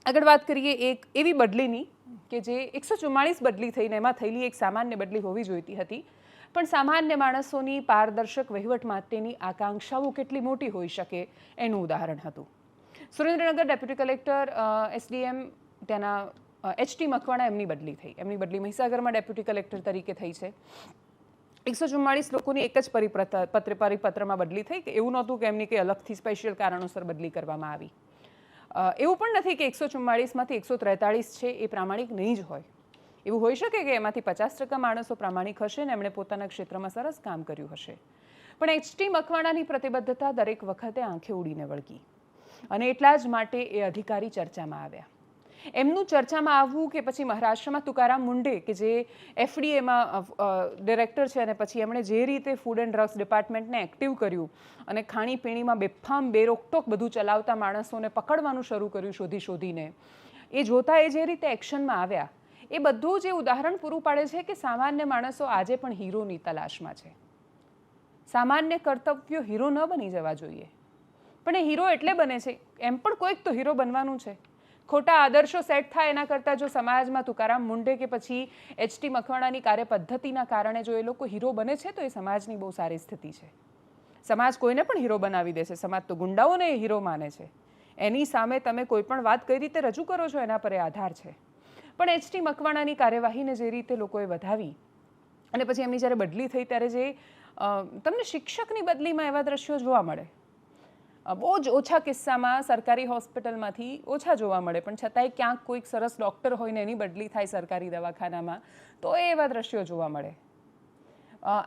આગળ વાત કરીએ એક એવી બદલીની કે જે 144 બદલી થઈને એમાં થયેલી એક સામાન્ય બદલી હોવી જોઈતી હતી, પણ સામાન્ય માણસોની પારદર્શક વહીવટ માટેની આકાંક્ષાઓ કેટલી મોટી હોઈ શકે એનું ઉદાહરણ હતું. સુરેન્દ્રનગર ડેપ્યુટી કલેક્ટર એસડીએમ ત્યાંના HT મકવાણા એમની બદલી થઈ. એમની બદલી મહીસાગરમાં ડેપ્યુટી કલેક્ટર તરીકે થઈ છે. 144 લોકોની એક જ પરિપત્રમાં બદલી થઈ કે એવું નહોતું કે એમની કંઈ અલગથી સ્પેશિયલ કારણોસર બદલી કરવામાં આવી. એવું પણ નથી કે 144માંથી 143 છે એ પ્રામાણિક નહીં જ હોય. એવું હોઈ શકે કે એમાંથી 50% માણસો પ્રામાણિક હશે ને એમણે પોતાના ક્ષેત્રમાં સરસ કામ કર્યું હશે. પણ HT મકવાણાની પ્રતિબદ્ધતા દરેક વખતે આંખે ઉડીને વળગી અને એટલા જ માટે એ અધિકારી ચર્ચામાં આવ્યા. એમનું ચર્ચામાં આવવું કે પછી મહારાષ્ટ્રમાં તુકારામ મુંડે કે જે FDAમાં ડિરેક્ટર છે અને પછી એમણે જે રીતે ફૂડ એન્ડ ડ્રગ્સ ડિપાર્ટમેન્ટને એક્ટિવ કર્યું અને ખાણીપીણીમાં બેફામ બેરોકટોક બધું ચલાવતા માણસોને પકડવાનું શરૂ કર્યું શોધીને, એ જોતા એ જે રીતે એક્શનમાં આવ્યા, એ બધું જે ઉદાહરણ પૂરું પાડે છે કે સામાન્ય માણસો આજે પણ હીરોની તલાશમાં છે. સામાન્ય કર્તવ્યો હીરો ન બની જવા જોઈએ, પણ એ હીરો એટલે બને છે, એમ પણ કોઈક તો હીરો બનવાનું છે. ખોટા આદર્શો સેટ થાય એના કરતાં જો સમાજમાં તુકારામ મુંડે કે પછી HT મકવાણાની કાર્યપદ્ધતિના કારણે જો એ લોકો હીરો બને છે તો એ સમાજની બહુ સારી સ્થિતિ છે. સમાજ કોઈને પણ હીરો બનાવી દે છે. સમાજ તો ગુંડાઓને હીરો માને છે. એની સામે તમે કોઈ પણ વાત કઈ રીતે રજૂ કરો છો એના પર એ આધાર છે. પણ HT મકવાણાની કાર્યવાહીને જે રીતે લોકોએ વધાવી અને પછી એમની જ્યારે બદલી થઈ ત્યારે જે તમને શિક્ષકની બદલીમાં એવા દ્રશ્યો જોવા મળે, બહુ જ ઓછા કિસ્સામાં સરકારી હોસ્પિટલમાંથી ઓછા જોવા મળે, પણ છતાંય ક્યાંક કોઈક સરસ ડૉક્ટર હોય ને એની બદલી થાય સરકારી દવાખાનામાં તો એ એવા દ્રશ્યો જોવા મળે.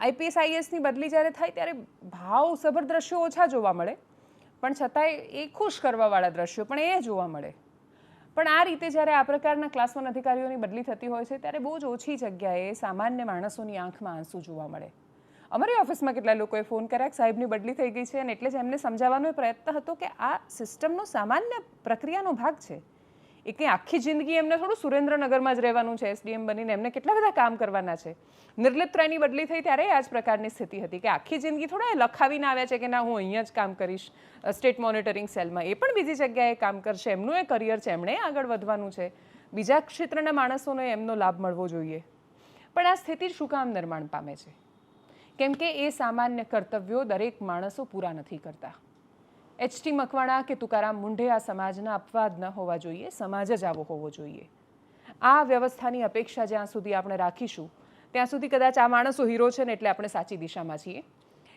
IPS IASની બદલી જ્યારે થાય ત્યારે ભાવસભર દ્રશ્યો ઓછા જોવા મળે, પણ છતાંય એ ખુશ કરવાવાળા દ્રશ્યો પણ એ જોવા મળે. પણ આ રીતે જ્યારે આ પ્રકારના ક્લાસ 1 અધિકારીઓની બદલી થતી હોય છે ત્યારે બહુ જ ઓછી જગ્યાએ સામાન્ય માણસોની આંખમાં આંસુ જોવા મળે. અમારી ઓફિસમાં કેટલા લોકોએ ફોન કર્યા કે સાહેબની બદલી થઈ ગઈ છે અને એટલે જ એમને સમજાવવાનો પ્રયત્ન હતો કે આ સિસ્ટમનો સામાન્ય પ્રક્રિયાનો ભાગ છે. એ કંઈ આખી જિંદગી એમને થોડું સુરેન્દ્રનગરમાં જ રહેવાનું છે SDM બનીને, એમને કેટલા બધા કામ કરવાના છે. નિર્લિપ્ત રાયની બદલી થઈ ત્યારે આ જ પ્રકારની સ્થિતિ હતી કે આખી જિંદગી થોડા એ લખાવીને આવ્યા છે કે ના હું અહીંયા જ કામ કરીશ સ્ટેટ મોનિટરિંગ સેલમાં, એ પણ બીજી જગ્યાએ કામ કરશે, એમનું એ કરિયર છે, એમણે આગળ વધવાનું છે. બીજા ક્ષેત્રના માણસોને એમનો લાભ મળવો જોઈએ. પણ આ સ્થિતિ શું કામ નિર્માણ પામે છે? કેમ કે એ સામાન્ય કર્તવ્યો દરેક માણસો પૂરા નથી કરતા. HT મકવાણા કે તુકારામ મુંડે આ સમાજના અપવાદ ન હોવા જોઈએ, સમાજ જ આવો હોવો જોઈએ. આ વ્યવસ્થાની અપેક્ષા જ્યાં સુધી આપણે રાખીશું ત્યાં સુધી કદાચ આ માણસો હીરો છે ને એટલે આપણે સાચી દિશામાં છીએ.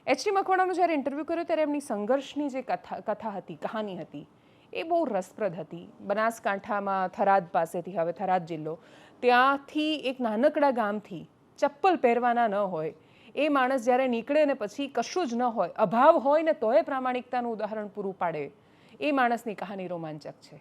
HT મકવાણાનું જ્યારે ઇન્ટરવ્યૂ કર્યો ત્યારે એમની સંઘર્ષની જે કથા હતી, કહાની હતી, એ બહુ રસપ્રદ હતી. બનાસકાંઠામાં થરાદ પાસેથી, હવે થરાદ જિલ્લો, ત્યાંથી એક નાનકડા ગામથી ચપ્પલ પહેરવાના ન હોય એ માણસ જ્યારે નીકળે ને પછી કશું જ ન હોય, અભાવ હોય ને તોય પ્રામાણિકતાનું ઉદાહરણ પૂરું પાડે, એ માણસની કહાની રોમાંચક છે.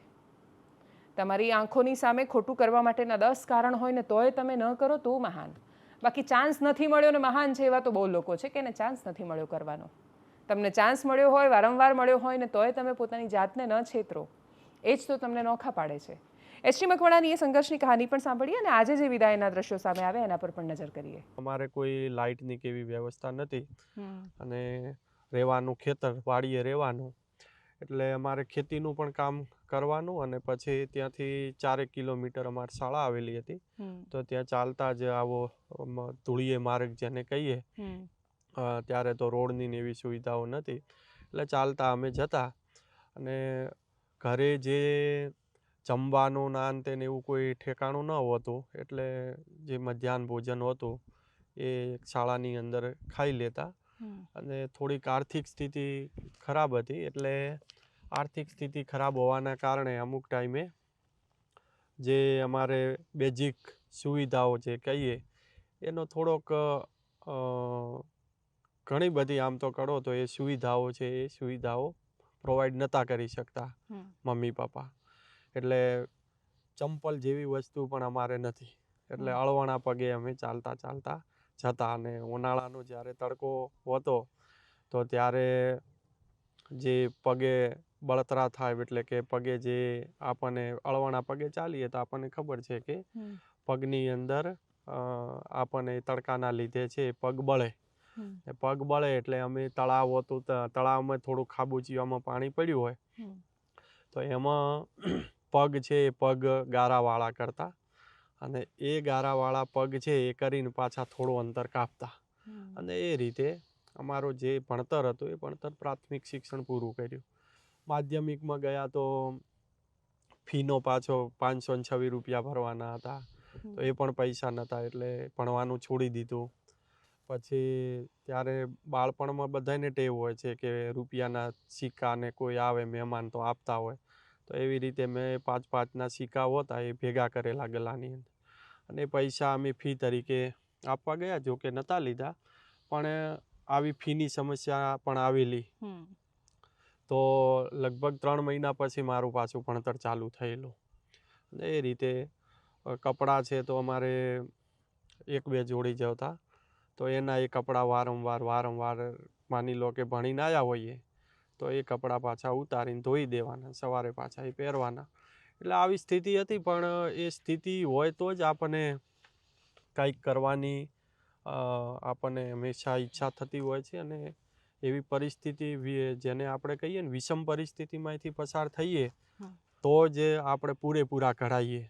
તમારી આંખોની સામે ખોટું કરવા માટેના 10 કારણ હોય ને તોય તમે ન કરો તો મહાન. બાકી ચાન્સ નથી મળ્યો ને મહાન છે એવા તો બહુ લોકો છે કે એને ચાન્સ નથી મળ્યો કરવાનો. તમને ચાન્સ મળ્યો હોય, વારંવાર મળ્યો હોય ને તોય તમે પોતાની જાતને ન છેતરો, એ જ તો તમને નોખા પાડે છે. HT મકવાણાની એ સંઘર્ષની કહાની પણ સાંભળીએ અને આજે જે વિદાયના દ્રશ્યો સામે આવે એના પર પણ નજર કરીએ. અમારે કોઈ લાઇટની કેવી વ્યવસ્થા નથી અને રહેવાનું ખેતર વાડીએ રહેવાનું, એટલે અમારે ખેતીનું પણ કામ કરવાનું અને પછી ત્યાંથી 4 કિલોમીટર અમારી શાળા આવેલી હતી, તો ત્યાં ચાલતા જ આવો ધૂળીએ માર્ગ જેને કહીએ, ત્યારે તો રોડની એવી સુવિધાઓ નથી, એટલે ચાલતા અમે જતા. અને ઘરે જે જમવાનું નાન તેને એવું કોઈ ઠેકાણું ન હોતું, એટલે જે મધ્યાહન ભોજન હતું એ શાળાની અંદર ખાઈ લેતા. અને થોડીક આર્થિક સ્થિતિ ખરાબ હતી, એટલે આર્થિક સ્થિતિ ખરાબ હોવાના કારણે અમુક ટાઈમે જે અમારે બેઝિક સુવિધાઓ જે કહીએ એનો થોડોક ઘણી બધી આમ તો કરો તો એ સુવિધાઓ છે એ સુવિધાઓ પ્રોવાઈડ નહોતા કરી શકતા મમ્મી પપ્પા. એટલે ચંપલ જેવી વસ્તુ પણ અમારે નથી, એટલે અળવાણા પગે અમે ચાલતા જતા. અને ઉનાળાનો જ્યારે તડકો હતો તો ત્યારે જે પગે બળતરા થાય, એટલે કે પગે જે આપણને અળવાણા પગે ચાલીએ તો આપણને ખબર છે કે પગની અંદર આપણને તડકાના લીધે છે પગ બળે. પગ બળે એટલે અમે તળાવ હતું, તળાવમાં થોડું ખાબોચિયામાં પાણી પડ્યું હોય તો એમાં પગ છે એ પગ ગારાવાળા કરતા, અને એ ગારાવાળા પગ છે એ કરીને પાછા થોડું અંતર કાપતા. અને એ રીતે અમારો જે ભણતર હતું એ ભણતર પ્રાથમિક શિક્ષણ પૂરું કર્યું. માધ્યમિકમાં ગયા તો ફીનો પાછો 526 રૂપિયા ભરવાના હતા, તો એ પણ પૈસા નહોતા એટલે ભણવાનું છોડી દીધું. પછી ત્યારે બાળપણમાં બધાને ટેવ હોય છે કે રૂપિયાના સિક્કાને કોઈ આવે મહેમાન તો આપતા હોય, તો એવી રીતે મેં 5-5ના સિક્કાઓ હતા એ ભેગા કરેલા ગલાની અંદર, અને પૈસા અમે ફી તરીકે આપવા ગયા. જો કે નહોતા લીધા, પણ આવી ફીની સમસ્યા પણ આવેલી. તો લગભગ 3 મહિના પછી મારું પાછું ભણતર ચાલુ થયેલું. અને એ રીતે કપડાં છે તો અમારે 1-2 જોડી જ હતા, તો એના એ કપડાં વારંવાર માની લો કે ભણીને આવ્યા હોઈએ તો એ કપડાં પાછા ઉતારીને ધોઈ દેવાના, સવારે પાછા એ પહેરવાના. એટલે આવી સ્થિતિ હતી. પણ એ સ્થિતિ હોય તો જ આપણને કંઈક કરવાની આપણને હંમેશા ઈચ્છા થતી હોય છે. અને એવી પરિસ્થિતિ જેને આપણે કહીએ ને વિષમ પરિસ્થિતિમાંથી પસાર થઈએ તો જ આપણે પૂરેપૂરા કઢાઈએ.